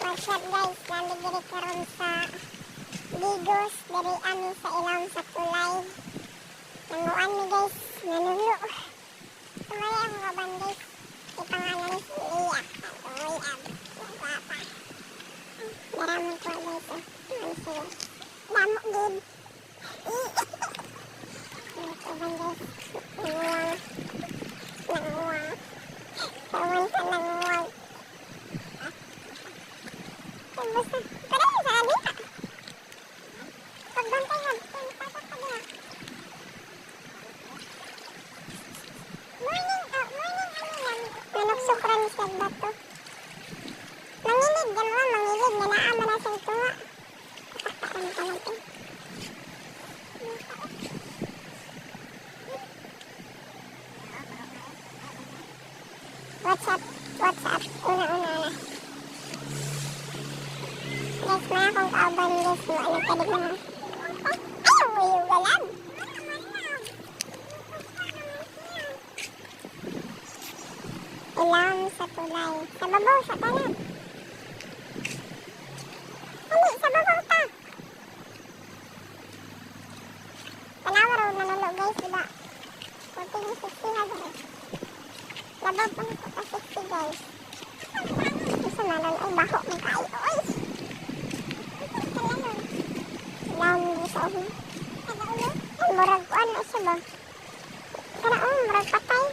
What's up guys? Nami diri karon sa Digos, diri ani sa ilawom sa tulay. Nanguan mi guys, nanulo. Tumay ang kaban guys. Ipangalan ni si Lia. Adoy ab. Papa. Daramon ko guys. Ano siya? Damo gid. Kaban guys. Nanguan. Nanguan. Kawan ka nanguan. Basta, parang sa alita. Pagbantay nga, pasok ka na. Morning, ano yan? Nanuksukran siya bato. Manginig, gano'n, manginig, nanaama na sa ito nga. Kataktaan ka natin. What's up? Una-una na. Guys, mga kong kauban guys, no, ano ka din naman. Ay, uyo galan. Ilawom sa tulay. Sa babaw, sa tanan. Hindi, sa babaw ta. Tanawa raw nanulo guys, diba? 1460 na guys. Labaw pa nito ka 60 guys. Isa nanon, ay bako ng kayo. Oy! Ilawom mo sa ulo. Ay, murag kuan na siya ba? Kana, murag patay.